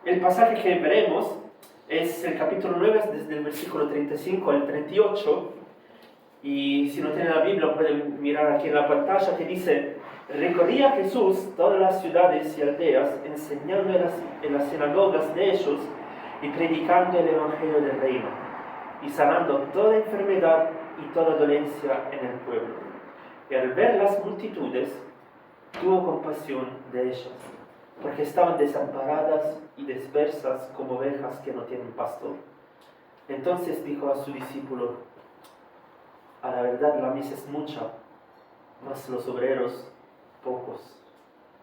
el pasaje que veremos es el capítulo 9, desde el versículo 35 al 38. Y si no tienen la Biblia pueden mirar aquí en la pantalla, que dice: recorría Jesús todas las ciudades y aldeas, enseñando en las sinagogas de ellos y predicando el evangelio del reino, y sanando toda enfermedad y toda dolencia en el pueblo. Y al ver las multitudes, tuvo compasión de ellas, porque estaban desamparadas y dispersas como ovejas que no tienen pastor. Entonces dijo a su discípulo: a la verdad la mies es mucha, mas los obreros pocos.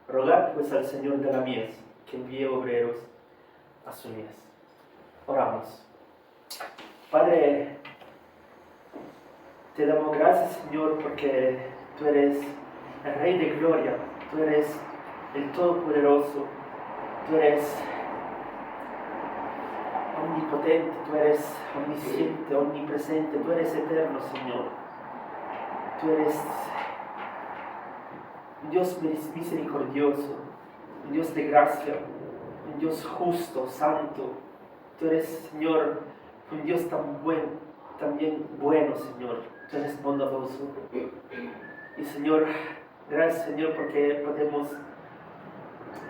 Rogad pues al Señor de la mies que envíe obreros a su mies. Oramos. Padre, te damos gracias, Señor, porque tú eres el Rey de Gloria, tú eres el Todopoderoso, tú eres omnipotente, tú eres omnisciente, omnipresente, tú eres eterno, Señor. Tú eres un Dios misericordioso, un Dios de gracia, un Dios justo, santo. Tú eres, Señor, un Dios también bueno, Señor. Tú eres bondadoso. Y, Señor, gracias, Señor, porque podemos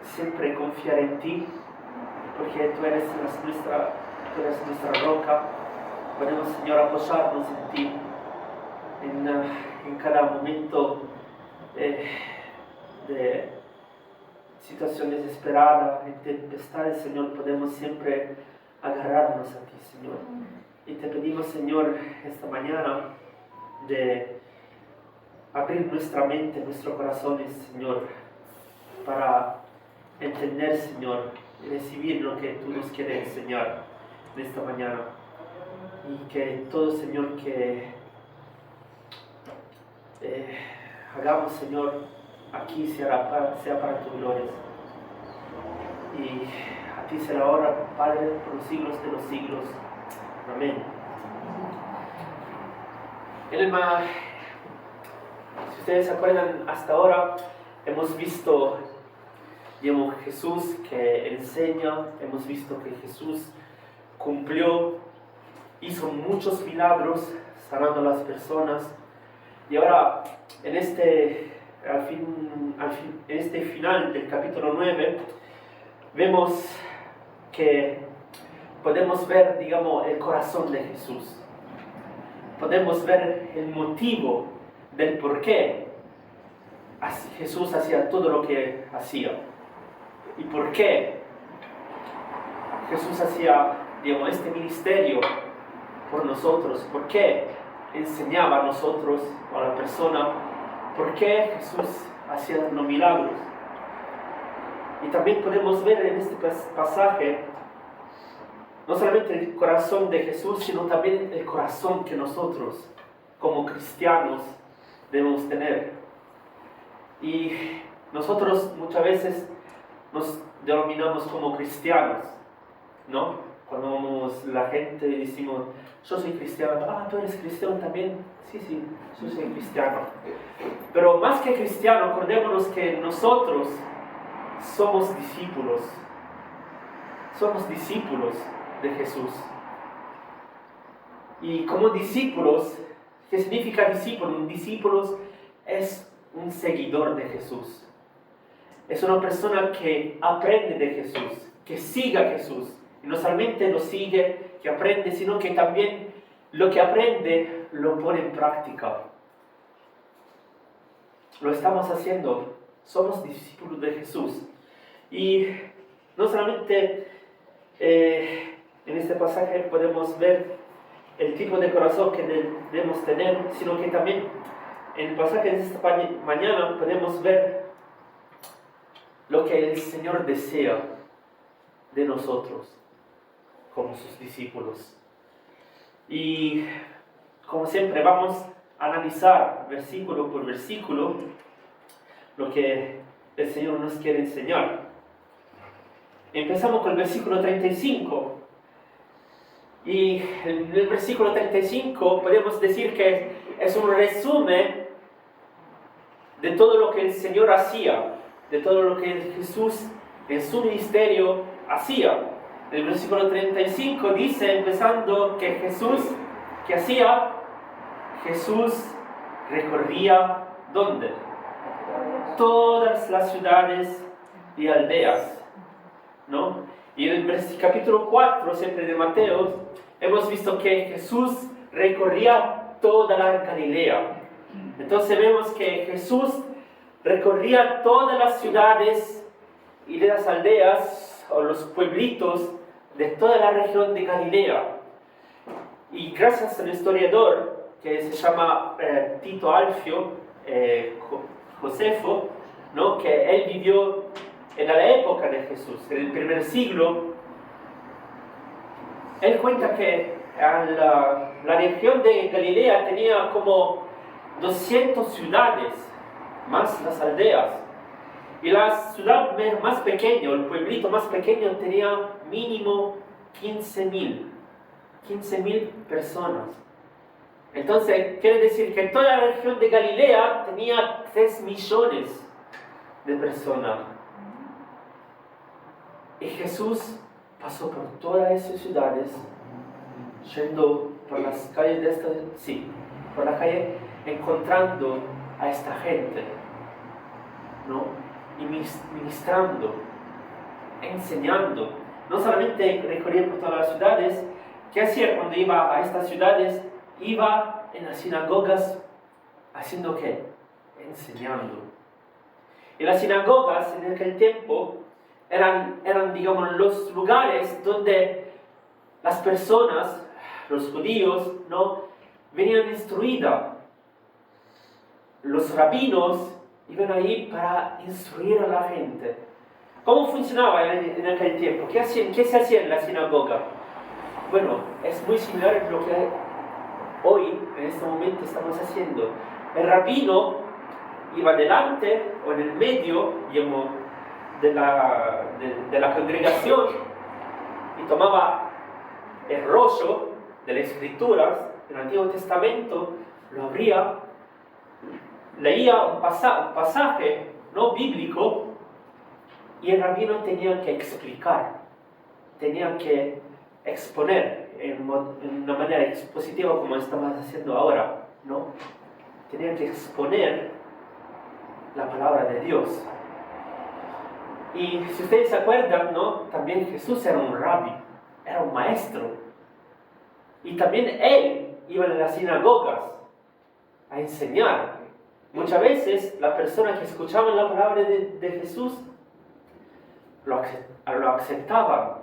siempre confiar en ti, porque tú eres nuestra roca. Podemos, Señor, apoyarnos en ti en cada momento de situaciones desesperadas, en tempestades, Señor. Podemos siempre agarrarnos a ti, Señor. Y te pedimos, Señor, esta mañana de abrir nuestra mente, nuestros corazones, Señor, para entender, Señor, y recibir lo que tú nos quieres enseñar en esta mañana. Y que todo, Señor, que hagamos, Señor, aquí sea para tu gloria. Y a ti será ahora, Padre, por los siglos de los siglos. Amén. Si ustedes se acuerdan, hasta ahora hemos visto, digamos, Jesús que enseña, hemos visto que Jesús cumplió, hizo muchos milagros sanando a las personas. Y ahora, en este final del capítulo 9, vemos que podemos ver, digamos, el corazón de Jesús. Podemos ver el motivo del por qué Jesús hacía todo lo que hacía. Y por qué Jesús hacía, digamos, este ministerio por nosotros. Por qué enseñaba a nosotros, a la persona. Por qué Jesús hacía los milagros. Y también podemos ver en este pasaje no solamente el corazón de Jesús, sino también el corazón que nosotros, como cristianos, debemos tener. Y nosotros muchas veces nos denominamos como cristianos, ¿no? Cuando la gente decimos: yo soy cristiano. Ah, ¿tú eres cristiano también? Sí, yo soy cristiano. Pero más que cristiano, acordémonos que nosotros somos discípulos. Somos discípulos de Jesús. Y como discípulos, ¿qué significa discípulo? Un discípulo es un seguidor de Jesús. Es una persona que aprende de Jesús, que sigue a Jesús. Y no solamente lo sigue, que aprende, sino que también lo que aprende lo pone en práctica. Lo estamos haciendo. Somos discípulos de Jesús. Y no solamente en este pasaje podemos ver el tipo de corazón que debemos tener, sino que también en el pasaje de esta mañana podemos ver lo que el Señor desea de nosotros como sus discípulos. Y como siempre vamos a analizar versículo por versículo lo que el Señor nos quiere enseñar. Empezamos con el versículo 35. Y en el versículo 35 podemos decir que es un resumen de todo lo que el Señor hacía, de todo lo que Jesús en su ministerio hacía. El versículo 35 dice, empezando, que Jesús, ¿qué hacía? Jesús recorría, ¿dónde? Todas las ciudades y aldeas, ¿no? Y en el capítulo 4, siempre de Mateo, hemos visto que Jesús recorría toda la Galilea. Entonces vemos que Jesús recorría todas las ciudades y las aldeas o los pueblitos de toda la región de Galilea. Y gracias al historiador que se llama Tito Alfio Josefo, ¿no? Que él vivió en la época de Jesús, en el primer siglo, él cuenta que la región de Galilea tenía como 200 ciudades, más las aldeas. Y la ciudad más pequeña, el pueblito más pequeño, tenía mínimo 15,000 personas. Entonces, quiere decir que toda la región de Galilea tenía 3 millones de personas. Y Jesús pasó por todas esas ciudades, yendo por las calles de por la calle, encontrando a esta gente, ¿no? Y ministrando, enseñando. No solamente recorría por todas las ciudades. ¿Qué hacía cuando iba a estas ciudades? Iba en las sinagogas, ¿haciendo qué? Enseñando. Y las sinagogas en aquel tiempo eran, digamos, los lugares donde las personas, los judíos, ¿no? Venían instruidas. Los rabinos iban ahí para instruir a la gente. ¿Cómo funcionaba en aquel tiempo? ¿Qué se hacía en la sinagoga? Bueno, es muy similar a lo que hoy, en este momento, estamos haciendo. El rabino iba delante o en el medio, digamos, de la congregación y tomaba el rollo de las escrituras del Antiguo Testamento, lo abría, leía un pasaje no bíblico y el rabino tenía que explicar, tenía que exponer en una manera expositiva como estamos haciendo ahora, ¿no? Tenía que exponer la palabra de Dios. Y si ustedes se acuerdan, ¿no? También Jesús era un rabí, era un maestro. Y también él iba a las sinagogas a enseñar. Muchas veces las personas que escuchaban la palabra de Jesús lo aceptaban,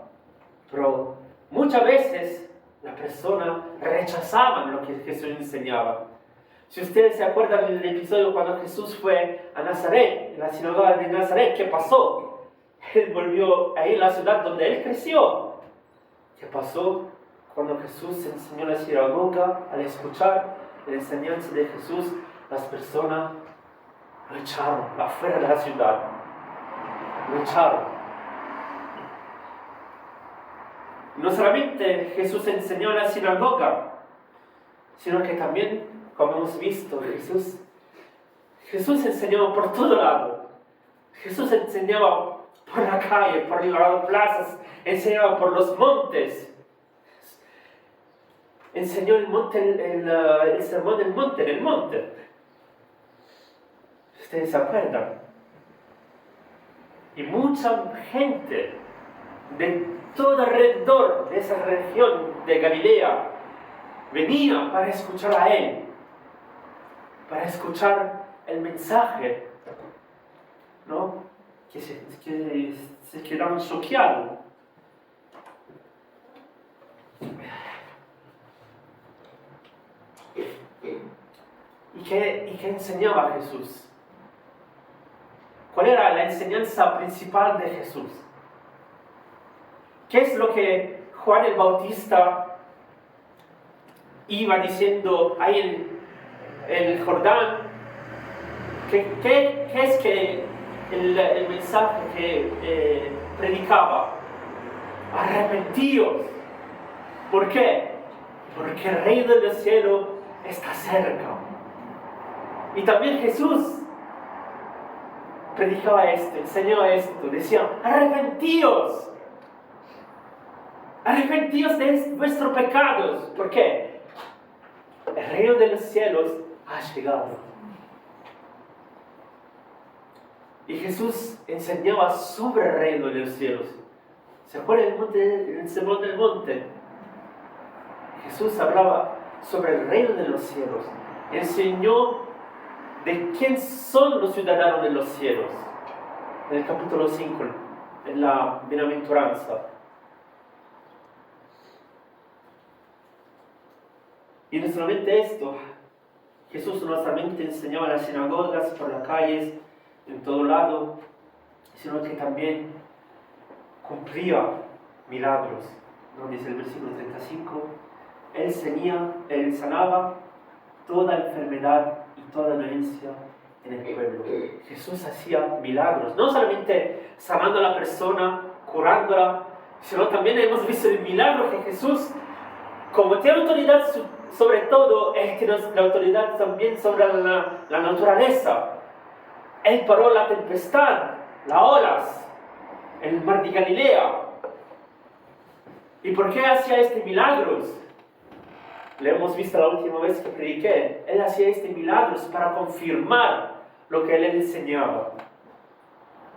pero muchas veces las personas rechazaban lo que Jesús enseñaba. Si ustedes se acuerdan del episodio cuando Jesús fue a Nazaret, en la sinagoga de Nazaret, ¿qué pasó? Él volvió ahí en la ciudad donde él creció. ¿Qué pasó? Cuando Jesús enseñó en la sinagoga, al escuchar la enseñanza de Jesús, las personas lo echaron afuera de la ciudad. Lo echaron. No solamente Jesús enseñó en la sinagoga, sino que también, como hemos visto, Jesús enseñaba por todo lado. Jesús enseñaba por la calle, por las plazas, enseñaba por los montes. Enseñó el sermón del monte, en el monte. ¿Ustedes se acuerdan? Y mucha gente de todo alrededor de esa región de Galilea venía para escuchar a él, para escuchar el mensaje, ¿no? Que se quedaron choqueados. ¿Y qué enseñaba Jesús? ¿Cuál era la enseñanza principal de Jesús? ¿Qué es lo que Juan el Bautista iba diciendo ahí en el Jordán? ¿Qué es que el mensaje que predicaba? Arrepentíos. ¿Por qué? Porque el reino del cielo está cerca. Y también Jesús predicaba esto, enseñaba esto, decía, arrepentíos. arrepentíos de vuestros pecados. ¿Por qué? El reino de los cielos ha llegado. Y Jesús enseñaba sobre el reino de los cielos. ¿Se acuerdan el sermón del monte? Jesús hablaba sobre el reino de los cielos. Enseñó de quién son los ciudadanos de los cielos. En el capítulo 5, en la bienaventuranza. Y no solamente esto, Jesús no solamente enseñaba en las sinagogas, por las calles, en todo lado, sino que también cumplía milagros. ¿No? Dice el versículo 35, Él sanaba toda enfermedad y toda dolencia en el pueblo. Jesús hacía milagros, no solamente sanando a la persona, curándola, sino también hemos visto el milagro que Jesús, como tiene autoridad sobre todo, Él tiene la autoridad también sobre la naturaleza. Él paró la tempestad, las olas, el mar de Galilea. ¿Y por qué hacía estos milagros? Lo hemos visto la última vez que prediqué. Él hacía estos milagros para confirmar lo que Él enseñaba.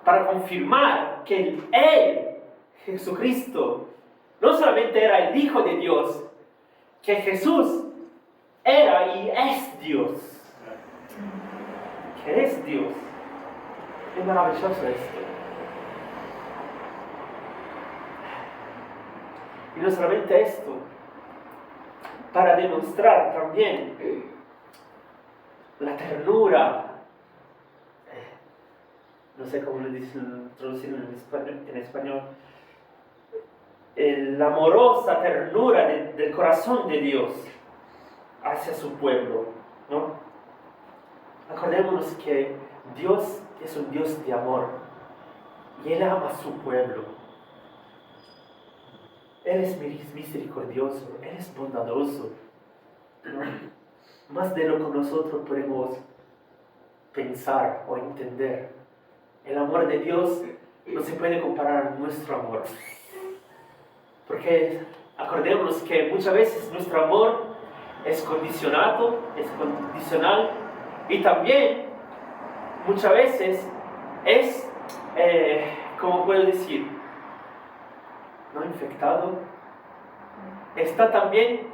Para confirmar que Él, Jesucristo, no solamente era el Hijo de Dios, que Jesús era y es Dios. Que es Dios. Es maravilloso esto. Y no solamente esto, para demostrar también la ternura, no sé cómo lo dicen, traducirlo en español, la amorosa ternura del corazón de Dios hacia su pueblo, ¿no? Acordémonos que Dios es un Dios de amor y Él ama a su pueblo. Él es misericordioso, Él es bondadoso. Más de lo que nosotros podemos pensar o entender. El amor de Dios no se puede comparar a nuestro amor. Porque acordémonos que muchas veces nuestro amor es condicional y también muchas veces es, ¿cómo puedo decir? No infectado. Está también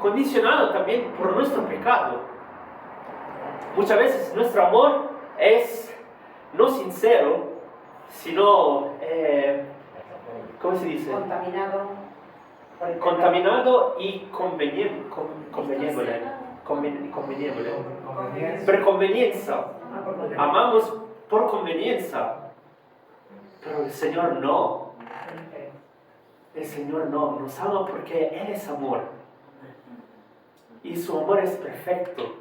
condicionado también por nuestro pecado. Muchas veces nuestro amor es no sincero, sino, ¿cómo se dice? Contaminado y conveniente. Por conveniencia. Amamos por conveniencia. Pero el Señor no. El Señor no. Nos ama porque Él es amor. Y su amor es perfecto.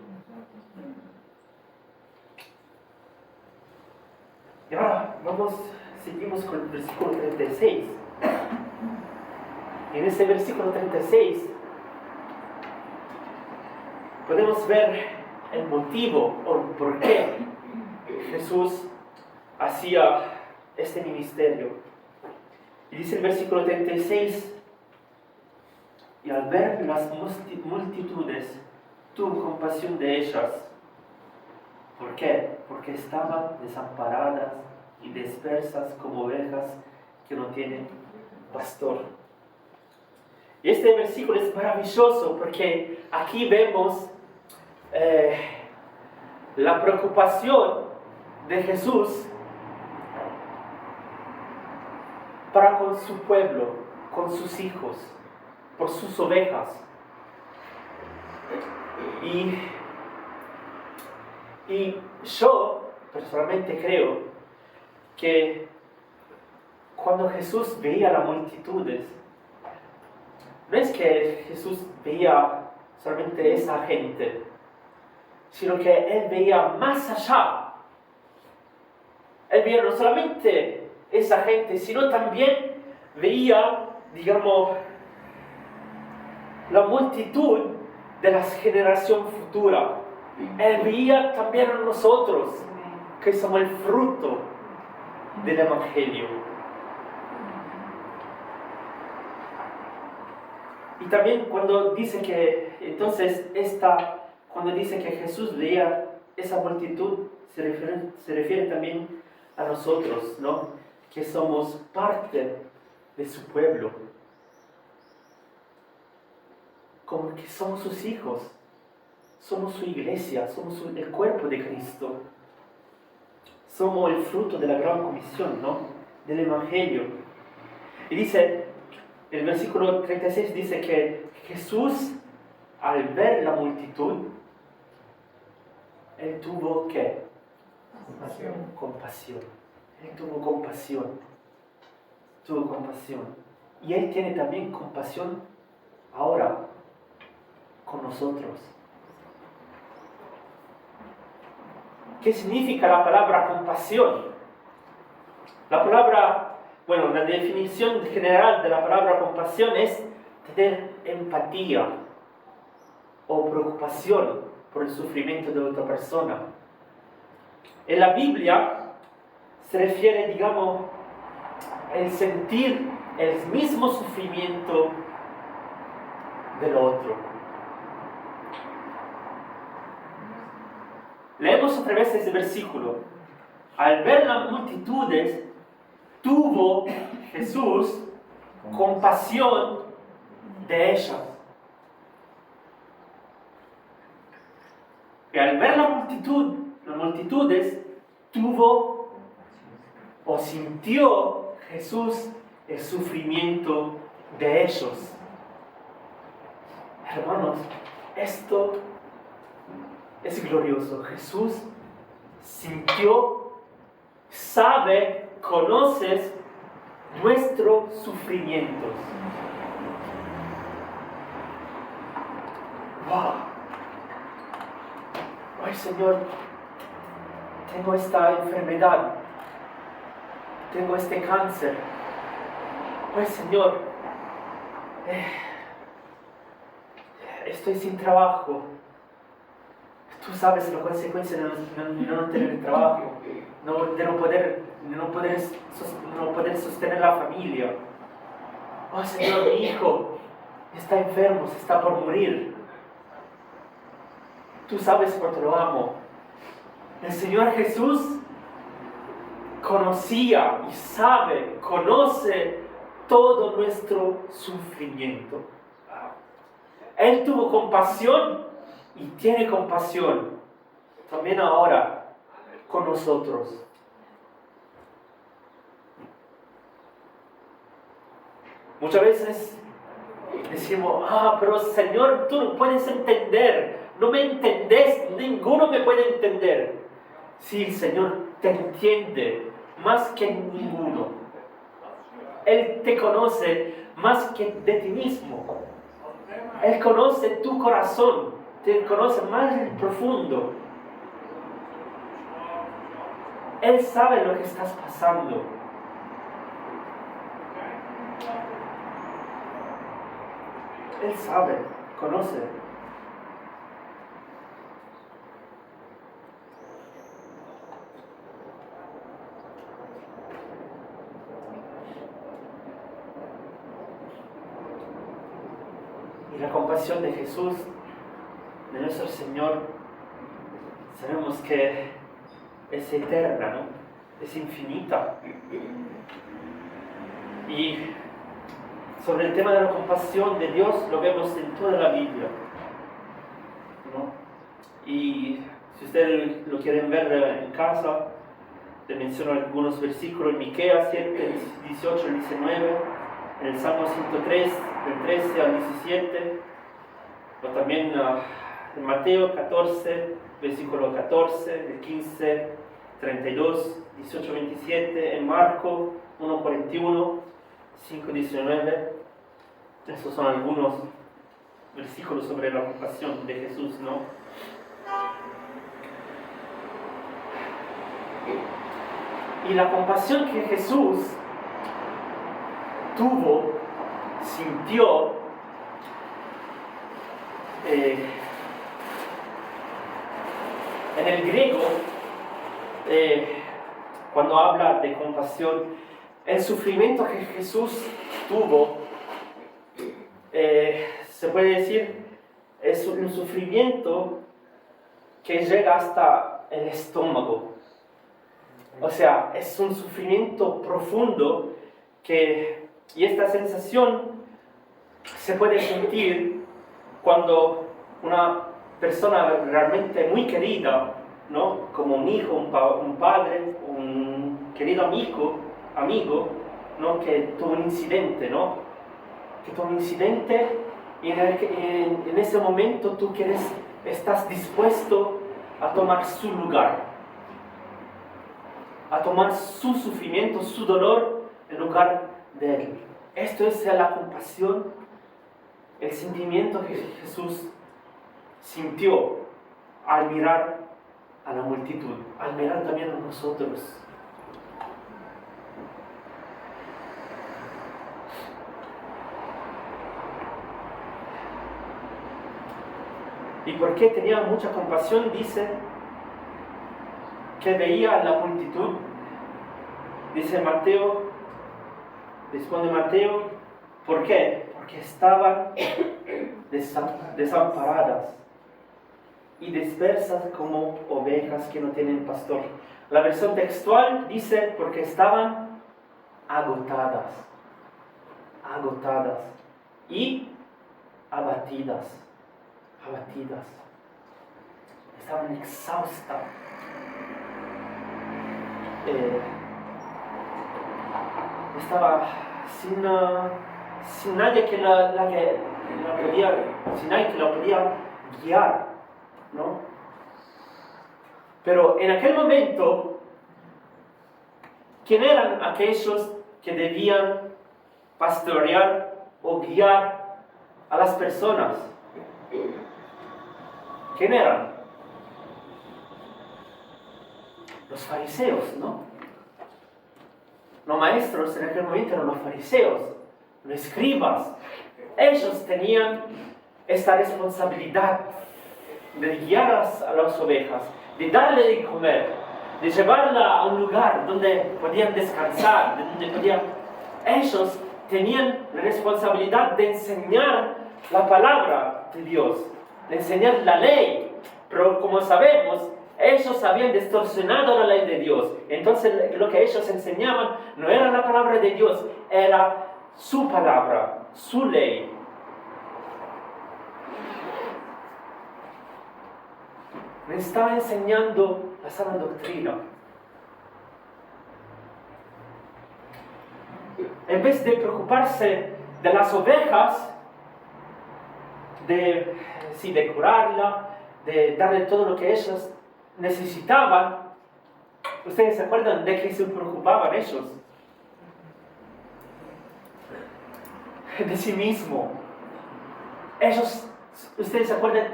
Y ahora seguimos con el versículo 36. En este versículo 36 podemos ver el motivo o por qué Jesús hacía este ministerio. Y dice el versículo 36, y al ver las multitudes, tuvo compasión de ellas. ¿Por qué? Porque estaban desamparadas y dispersas como ovejas que no tienen pastor. Y este versículo es maravilloso porque aquí vemos la preocupación de Jesús para con su pueblo, con sus hijos, por sus ovejas. Y yo personalmente creo que cuando Jesús veía las multitudes, no es que Jesús veía solamente esa gente, sino que Él veía más allá. Él veía no solamente esa gente, sino también veía, digamos, la multitud de la generación futura. Él veía también a nosotros, que somos el fruto del Evangelio. Y también cuando dice que, entonces, cuando dice que Jesús veía esa multitud, se refiere también a nosotros, ¿no? Que somos parte de su pueblo. Como que somos sus hijos, somos su iglesia, somos el cuerpo de Cristo. Somos el fruto de la gran comisión, ¿no? Del Evangelio. Y dice, el versículo 36 dice que Jesús, al ver la multitud, Él tuvo ¿qué? Compasión. Él tuvo compasión. Tuvo compasión. Y Él tiene también compasión ahora con nosotros. ¿Qué significa la palabra compasión? La definición general de la palabra compasión es tener empatía o preocupación por el sufrimiento de otra persona. En la Biblia se refiere, digamos, el sentir el mismo sufrimiento del otro. Leemos otra vez ese versículo. Al ver las multitudes, tuvo Jesús compasión de ellas. Y al ver las multitudes, tuvo o sintió Jesús el sufrimiento de ellos. Hermanos, esto es glorioso. Jesús sintió, sabe, conoce nuestros sufrimientos. ¡Wow! ¡Ay, Señor! Tengo esta enfermedad. Tengo este cáncer. ¡Ay, Señor! Estoy sin trabajo. Tú sabes la consecuencia de no tener trabajo, de no poder sostener la familia. Oh Señor, mi hijo está enfermo, se está por morir. Tú sabes cuánto lo amo. El Señor Jesús conocía y conoce todo nuestro sufrimiento. Él tuvo compasión y tiene compasión también ahora con nosotros. Muchas veces decimos, pero Señor, tú no puedes entender, no me entendés, ninguno me puede entender. Sí, el Señor te entiende más que ninguno. Él te conoce más que de ti mismo. Él conoce tu corazón, te conoce más profundo. Él sabe lo que estás pasando. Él sabe, conoce. Y la compasión de Jesús, de nuestro Señor, sabemos que es eterna, ¿no? Es infinita. Y sobre el tema de la compasión de Dios lo vemos en toda la Biblia, ¿no? Y si ustedes lo quieren ver en casa, les menciono algunos versículos en Miqueas 7, 18 al 19, en el Salmo 103, del 13 al 17, o también en Mateo 14, versículo 14, del 15, 32, 18, 27, en Marco 1, 41, 5, 19. Esos son algunos versículos sobre la compasión de Jesús, ¿no? Y la compasión que Jesús tuvo, sintió, en el griego, cuando habla de compasión, el sufrimiento que Jesús tuvo se puede decir, es un sufrimiento que llega hasta el estómago. O sea, es un sufrimiento profundo y esta sensación se puede sentir cuando una persona realmente muy querida, ¿no? Como un hijo, un padre, un querido amigo, ¿no? Que tuvo un incidente, ¿no? Que tuvo un incidente y en ese momento tú estás dispuesto a tomar su lugar, a tomar su sufrimiento, su dolor en lugar de él. Esto es la compasión, el sentimiento que Jesús sintió al mirar a la multitud, al mirar también a nosotros. ¿Y por qué tenía mucha compasión? Dice que veía a la multitud. Dice Mateo, responde Mateo, ¿por qué? Porque estaban desamparadas y dispersas como ovejas que no tienen pastor. La versión textual dice porque estaban agotadas y abatidas. Estaban exhaustas. Estaba sin nadie que la podía guiar, ¿no? Pero en aquel momento, ¿quién eran aquellos que debían pastorear o guiar a las personas? ¿Quién eran? Los fariseos, ¿no? Los maestros en aquel momento eran los fariseos, los escribas. Ellos tenían esta responsabilidad de guiar a las ovejas, de darle de comer, de llevarla a un lugar donde podían descansar, Ellos tenían la responsabilidad de enseñar la palabra de Dios, de enseñar la ley, pero como sabemos, ellos habían distorsionado la ley de Dios. Entonces lo que ellos enseñaban no era la palabra de Dios, era su palabra, su ley. Me estaba enseñando la sana doctrina. En vez de preocuparse de las ovejas, de curarla, de darle todo lo que ellos necesitaban, ¿ustedes se acuerdan de qué se preocupaban ellos? De sí mismo. ¿Ustedes se acuerdan?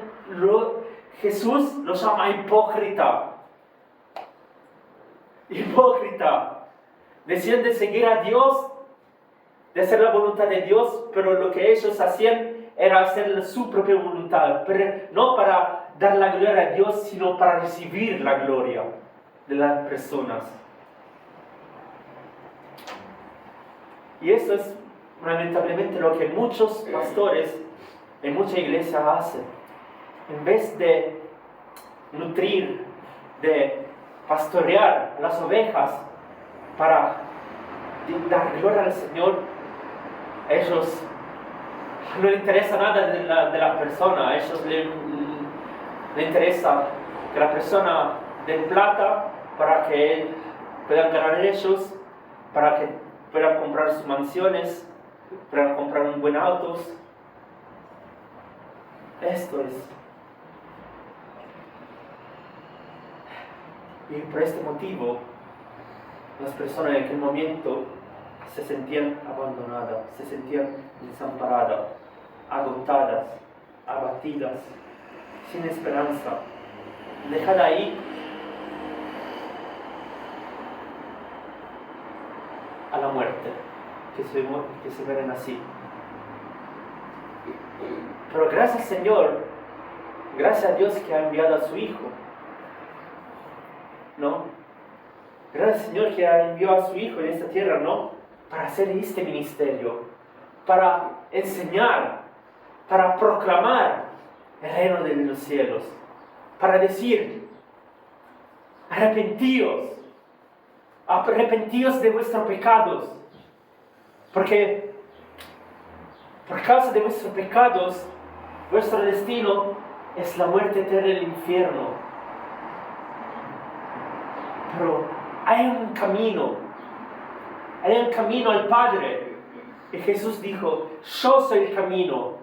Jesús los llama hipócrita. Decían de seguir a Dios, de hacer la voluntad de Dios, pero lo que ellos hacían era hacer su propia voluntad, pero no para dar la gloria a Dios, sino para recibir la gloria de las personas. Y eso es lamentablemente lo que muchos pastores en muchas iglesias hacen. En vez de nutrir, de pastorear las ovejas para dar gloria al Señor, ellos no les interesa nada de la persona. A ellos les interesa que la persona dé plata para que puedan ganar ellos, para que puedan comprar sus mansiones, para comprar un buen auto. Esto es. Y por este motivo, las personas en aquel momento se sentían abandonadas, se sentían desamparadas, agotadas, abatidas, sin esperanza, dejadas ahí a la muerte, que se ven así. Pero gracias Señor, gracias a Dios que ha enviado a su Hijo, ¿no? Gracias Señor que envió a su Hijo en esta tierra, ¿no? Para hacer este ministerio, para enseñar, para proclamar el reino de los cielos, para decir, arrepentíos de vuestros pecados, porque por causa de vuestros pecados, vuestro destino es la muerte eterna y el infierno. Pero hay un camino al Padre. Y Jesús dijo, yo soy el camino,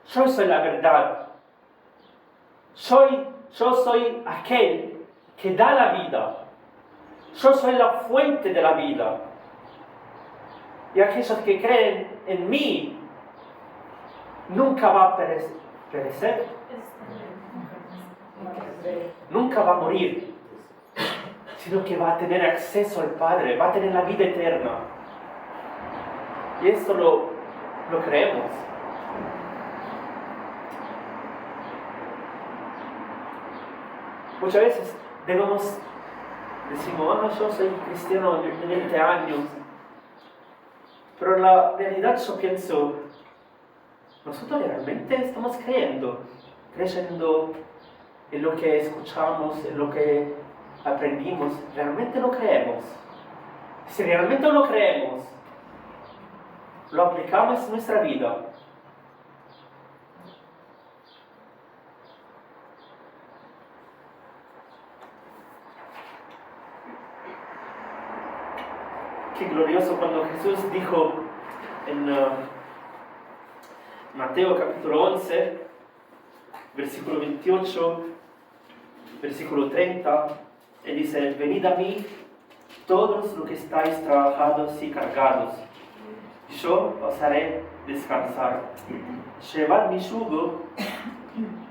yo soy la verdad, yo soy aquel que da la vida, yo soy la fuente de la vida. Y aquellos que creen en mí nunca va a perecer, nunca va a morir, sino que va a tener acceso al Padre, va a tener la vida eterna. Y esto lo creemos. Muchas veces decimos, yo soy cristiano de 20 años, pero en la realidad yo pienso, nosotros realmente estamos creyendo en lo que escuchamos, en lo que aprendimos, realmente lo creemos. Si realmente lo creemos, lo aplicamos en nuestra vida. Qué glorioso cuando Jesús dijo en Mateo capítulo 11, versículo 28, versículo 30, y dice, venid a mí todos los que estáis trabajados y cargados, yo os haré descansar. Llevad mi yugo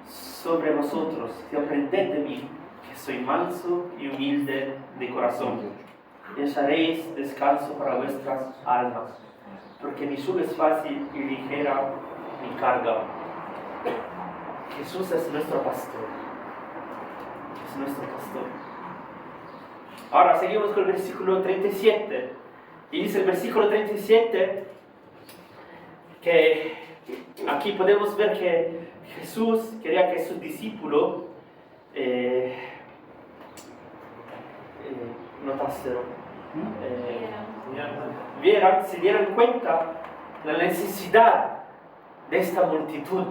sobre vosotros y aprended de mí, que soy manso y humilde de corazón, y hallaréis descanso para vuestras almas, porque mi yugo es fácil y ligera mi carga. Jesús es nuestro pastor. Es nuestro pastor. Ahora seguimos con el versículo 37. Y dice el versículo 37 que aquí podemos ver que Jesús quería que sus discípulos se dieran cuenta de la necesidad de esta multitud,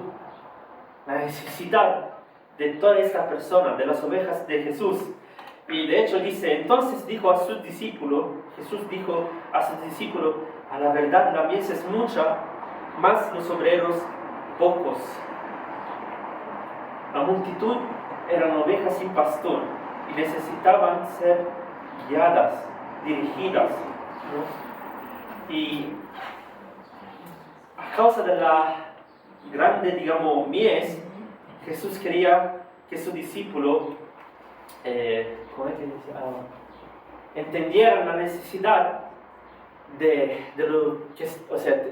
la necesidad de toda esta persona, de las ovejas de Jesús. Y de hecho dice, entonces dijo a sus discípulos, Jesús dijo a sus discípulos, a la verdad la mies es mucha, mas los obreros pocos. La multitud eran ovejas sin pastor y necesitaban ser guiadas, dirigidas, ¿no? Y a causa de la grande, mies, Jesús quería que su discípulo entendieran la necesidad de lo que,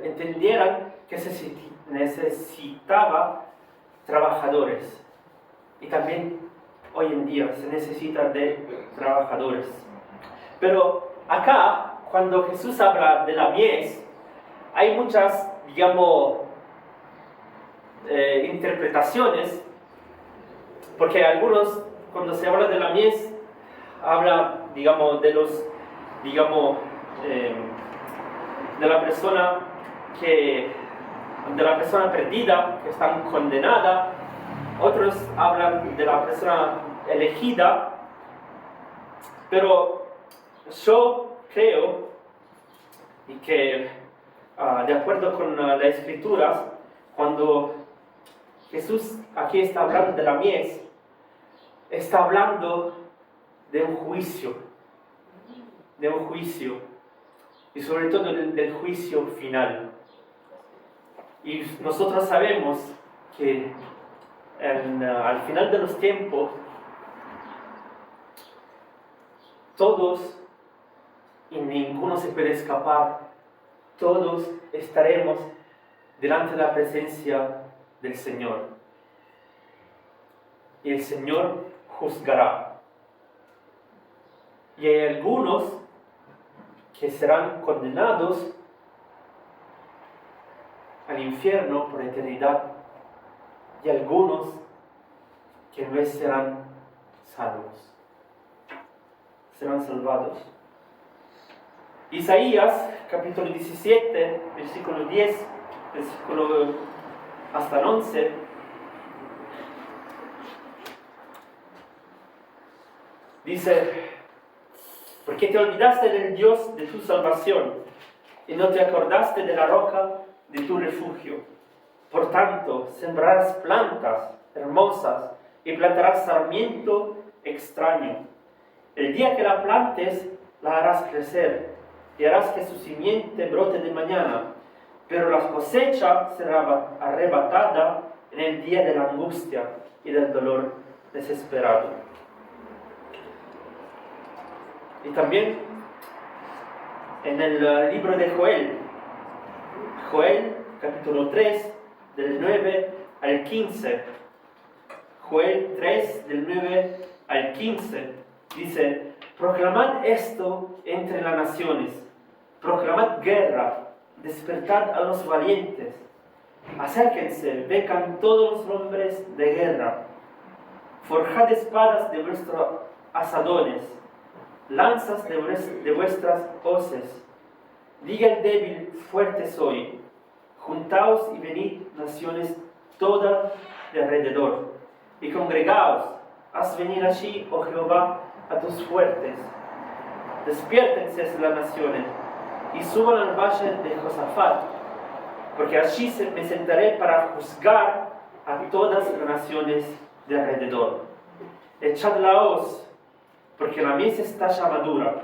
entendieran que se necesitaba trabajadores. Y también hoy en día se necesita de trabajadores. Pero acá, cuando Mies habla de la mies, hay muchas, interpretaciones, porque algunos, cuando se habla de la mies, habla, de la persona de la persona perdida, que está condenada. Otros hablan de la persona elegida, pero yo creo y que de acuerdo con las escrituras, cuando Jesús aquí está hablando de la mies, está hablando de un juicio, y sobre todo del juicio final. Y nosotros sabemos que al final de los tiempos, todos y ninguno se puede escapar, todos estaremos delante de la presencia del Señor. Y el Señor juzgará. Y hay algunos que serán condenados al infierno por eternidad y algunos que en vez serán salvos, serán salvados. Isaías capítulo 17, versículo 10, versículo hasta el 11, dice: ¿por qué te olvidaste del Dios de tu salvación y no te acordaste de la roca de tu refugio? Por tanto, sembrarás plantas hermosas y plantarás sarmiento extraño. El día que la plantes, la harás crecer y harás que su simiente brote de mañana, pero la cosecha será arrebatada en el día de la angustia y del dolor desesperado. Y también en el libro de Joel capítulo 3, del 9 al 15, Joel 3, del 9 al 15, dice: proclamad esto entre las naciones, proclamad guerra, despertad a los valientes, acérquense, vengan todos los hombres de guerra, forjad espadas de vuestros asadones, lanzas de vuestras hoces. Diga el débil, fuerte soy. Juntaos y venid, naciones todas de alrededor, y congregaos, haz venir allí, oh Jehová, a tus fuertes. Despiértense las naciones, y suban al valle de Josafat, porque allí me sentaré para juzgar a todas las naciones de alrededor. Echad la hoz, porque la mies está ya madura.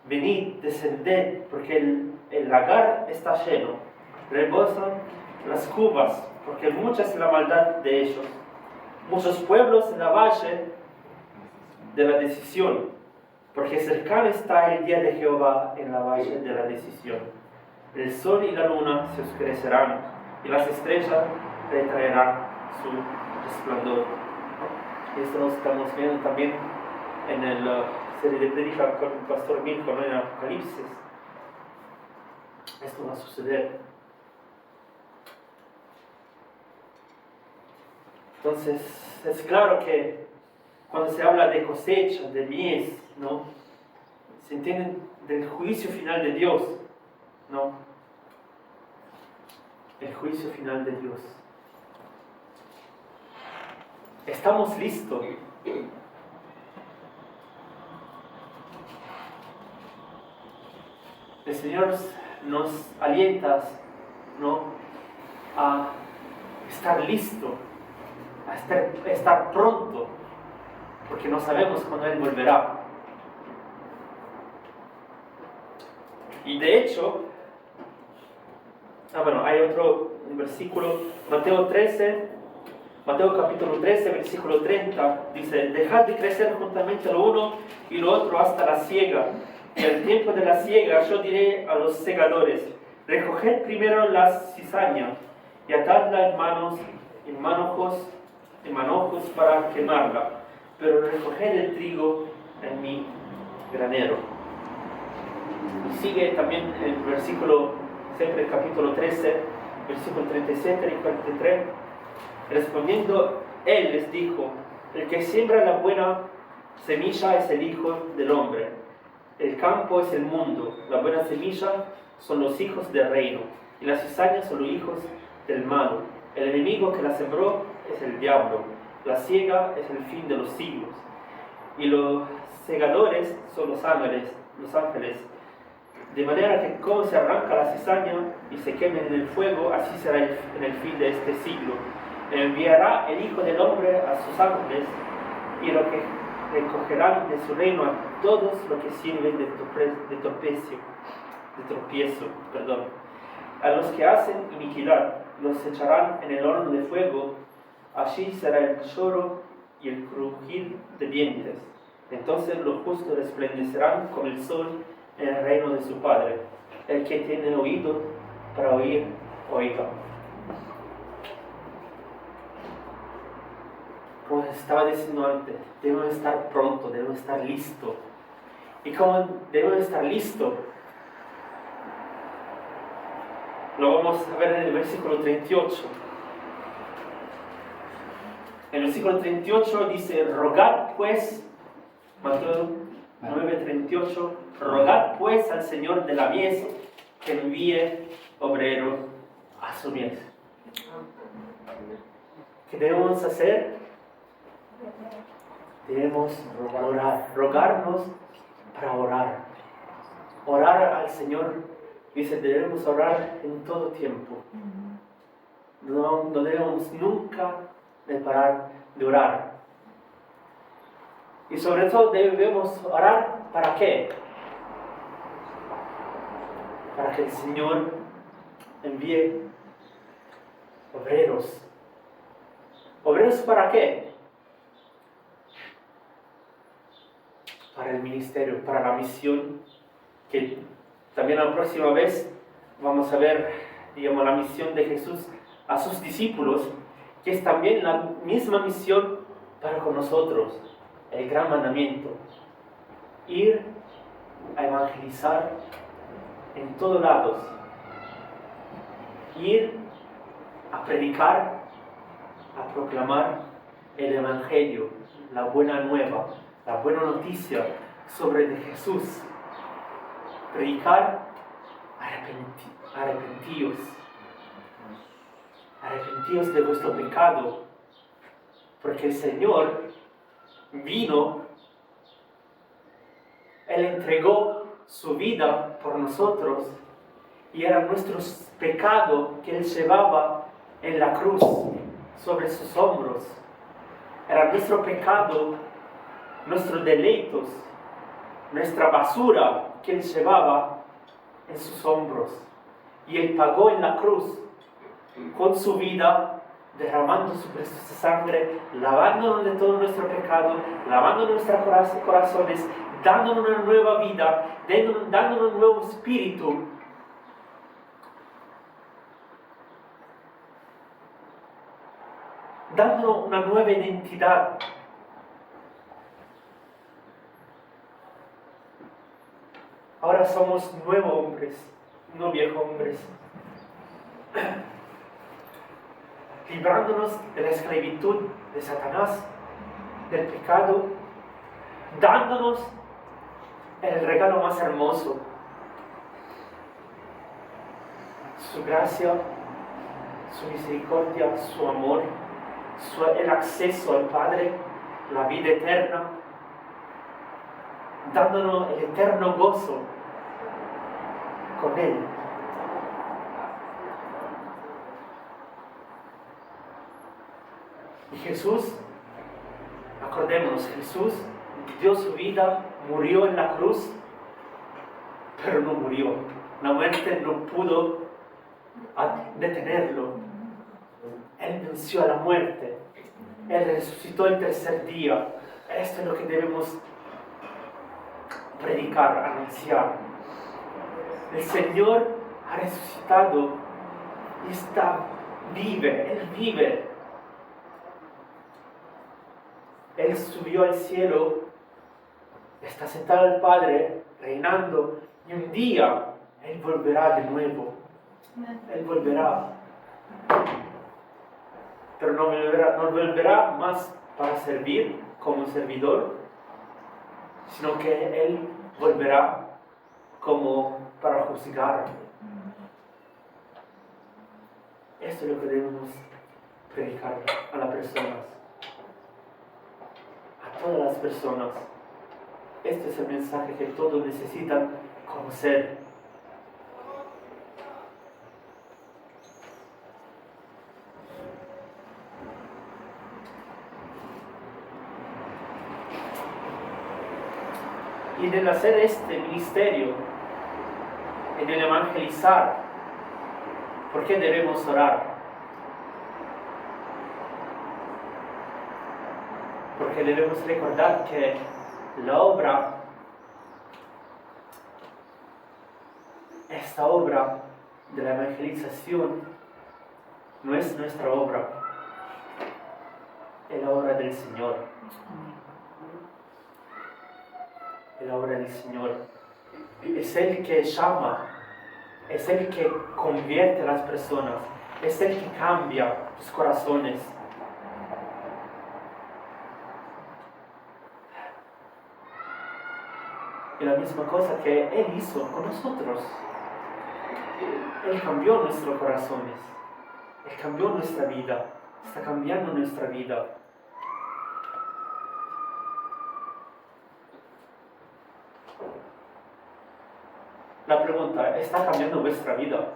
Venid, descended, porque el lagar está lleno. Rebosan las cubas, porque mucha es la maldad de ellos. Muchos pueblos en la valle de la decisión, porque cercano está el día de Jehová en la valle de la decisión. El sol y la luna se oscurecerán, y las estrellas retraerán su resplandor. Esto lo estamos viendo también en la serie de predica con el pastor Mirko, ¿no? En Apocalipsis. Esto va a suceder. Entonces, es claro que cuando se habla de cosecha, de mies, ¿no? Se entiende del juicio final de Dios, ¿no? El juicio final de Dios. ¿Estamos listos? El Señor nos alienta, ¿no?, a estar listo, a estar pronto, porque no sabemos cuándo Él volverá. Y de hecho, hay otro versículo, Mateo capítulo 13, versículo 30, dice: dejad de crecer juntamente lo uno y lo otro hasta la siega. Y al tiempo de la siega yo diré a los segadores: recoged primero la cizaña y atadla en manojos para quemarla, pero recoged el trigo en mi granero. Y sigue también el versículo, siempre el capítulo 13, versículo 37 y 43. Respondiendo él les dijo: el que siembra la buena semilla es el Hijo del Hombre. El campo es el mundo, la buena semilla son los hijos del reino, y las cizañas son los hijos del malo. El enemigo que la sembró es el diablo. La siega es el fin de los siglos, y los segadores son los ángeles. De manera que como se arranca la cizaña y se quema en el fuego, así será en el fin de este siglo. Enviará el Hijo del Hombre a sus ángeles, y lo que recogerán de su reino a todos los que sirven de tropiezo. A los que hacen iniquidad los echarán en el horno de fuego. Allí será el lloro y el crujir de dientes. Entonces los justos resplandecerán como el sol en el reino de su Padre. El que tiene oído para oír, oiga. Como estaba diciendo antes, debemos estar pronto, debemos estar listos. ¿Y cómo debemos estar listos? Lo vamos a ver en el versículo 38. En el versículo 38 dice, rogad pues, Mateo 9:38, rogad pues al Señor de la mies que envíe obreros a su mies. ¿Qué debemos hacer? Debemos orar, rogarnos para orar. Orar al Señor, dice, debemos orar en todo tiempo. No debemos nunca de parar de orar. Y sobre todo debemos orar, ¿para qué? Para que el Señor envíe obreros. ¿Obreros para qué? Para el ministerio, para la misión, que también la próxima vez vamos a ver, digamos, la misión de Jesús a sus discípulos, que es también la misma misión para con nosotros, el gran mandamiento, ir a evangelizar en todos lados, ir a predicar, a proclamar el Evangelio, la buena nueva, la buena noticia sobre de Jesús. Predicar, arrepentíos de vuestro pecado, porque el Señor vino, Él entregó su vida por nosotros y era nuestro pecado que Él llevaba en la cruz sobre sus hombros. Era nuestro pecado, nuestros deleitos, nuestra basura que Él llevaba en sus hombros. Y Él pagó en la cruz con su vida, derramando su preciosa sangre, lavándonos de todo nuestro pecado, lavando nuestros corazones, dándonos una nueva vida, dándonos un nuevo espíritu. Dándonos una nueva identidad. Ahora somos nuevos hombres, no viejos hombres. Librándonos de la esclavitud de Satanás, del pecado, dándonos el regalo más hermoso, su gracia, su misericordia, su amor, el acceso al Padre, la vida eterna, dándonos el eterno gozo con Él. Y Jesús, acordémonos, Jesús dio su vida, murió en la cruz, pero no murió. La muerte no pudo detenerlo. Él venció a la muerte. Él resucitó el tercer día. Esto es lo que debemos predicar, anunciar. El Señor ha resucitado y Él vive. Él subió al cielo, está sentado al Padre, reinando, y un día Él volverá de nuevo. Él volverá. Pero no volverá más para servir como servidor, sino que Él volverá como para juzgar. Esto es lo que debemos predicar a las personas, a todas las personas. Este es el mensaje que todos necesitan conocer. Y en el hacer este ministerio, en el evangelizar, ¿por qué debemos orar? Porque debemos recordar que la obra, esta obra de la evangelización, no es nuestra obra, es la obra del Señor. Es la obra del Señor. Es Él que llama es el que convierte a las personas, es el que cambia los corazones. Y la misma cosa que Él hizo con nosotros. Él cambió nuestros corazones, Él cambió nuestra vida, está cambiando nuestra vida. La pregunta, ¿está cambiando vuestra vida?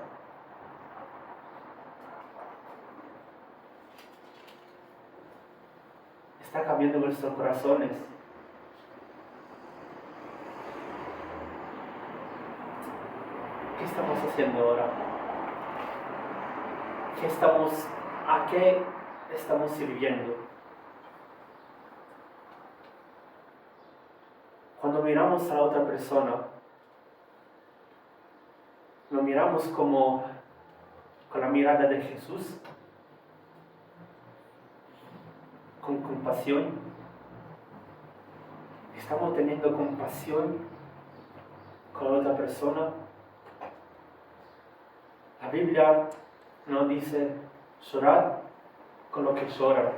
¿Está cambiando vuestros corazones? ¿Qué estamos haciendo ahora? ¿A qué estamos sirviendo? Cuando miramos a la otra persona, lo miramos como con la mirada de Jesús, con compasión. ¿Estamos teniendo compasión con la otra persona? La Biblia nos dice llorar con lo que llora,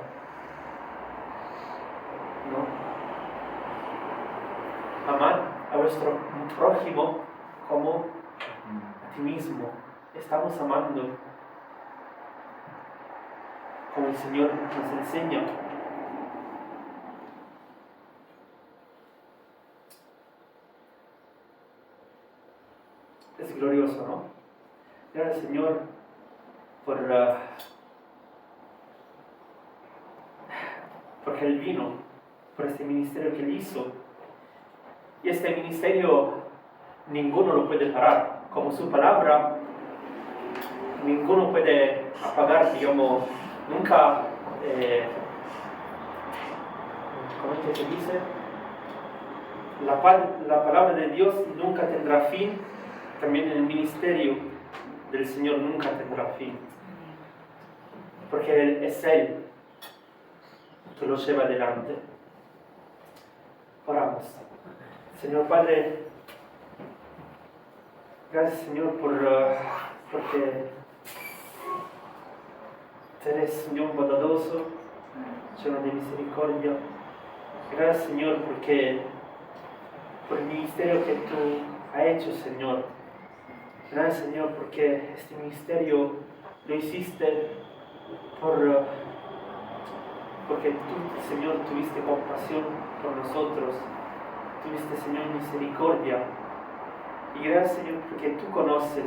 ¿no? Amar a vuestro prójimo como a ti mismo. Estamos amando como el Señor nos enseña. Es glorioso, ¿no? Gracias, Señor, porque Él vino, por este ministerio que Él hizo. Y este ministerio ninguno lo puede parar. Como su palabra, ninguno puede apagar, digamos, nunca, ¿cómo es que se dice? La palabra de Dios nunca tendrá fin. También el ministerio del Señor nunca tendrá fin. Porque es Él que lo lleva adelante. Oramos. Señor Padre, gracias, Señor, porque eres, Señor, bondadoso, lleno de misericordia. Gracias, Señor, por el ministerio que tú has hecho, Señor. Gracias, Señor, porque este ministerio lo hiciste porque tú, Señor, tuviste compasión por nosotros. Tuviste, Señor, misericordia. Y gracias, Señor, porque tú conoces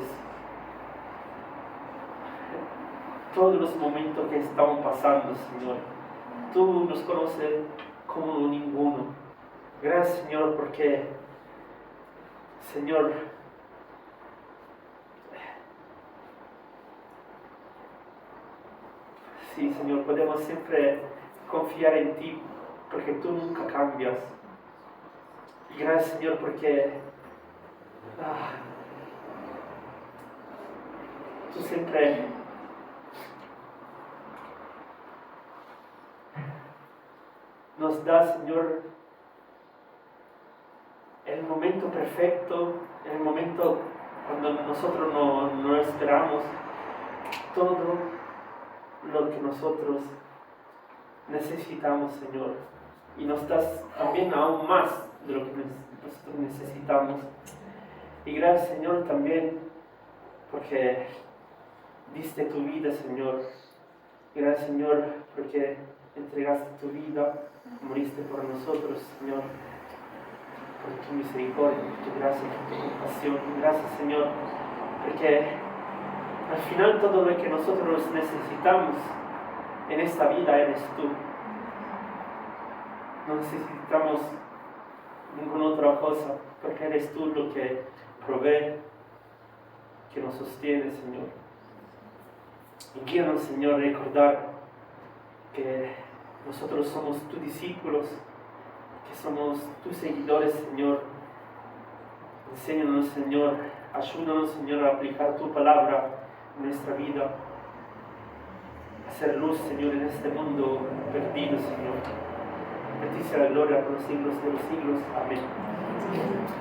todos los momentos que estamos pasando, Señor. Tú nos conoces como ninguno. Gracias, Señor, porque, Señor, sí, Señor, podemos siempre confiar en ti, porque tú nunca cambias. Y gracias, Señor, porque tú siempre nos das, Señor, el momento perfecto, el momento cuando nosotros no esperamos, todo lo que nosotros necesitamos, Señor. Y nos das también aún más de lo que nosotros necesitamos. Y gracias, Señor, también porque diste tu vida, Señor. Gracias, Señor, porque entregaste tu vida, moriste por nosotros, Señor, por tu misericordia, por tu gracia, por tu compasión. Gracias, Señor, porque al final todo lo que nosotros necesitamos en esta vida eres tú. No necesitamos ninguna otra cosa, porque eres tú lo que provee, que nos sostiene, Señor. Y quiero, Señor, recordar que nosotros somos tus discípulos, que somos tus seguidores, Señor. Enséñanos, Señor, ayúdanos, Señor, a aplicar tu palabra en nuestra vida, a hacer luz, Señor, en este mundo perdido, Señor. A ti sea la gloria por los siglos de los siglos. Amén.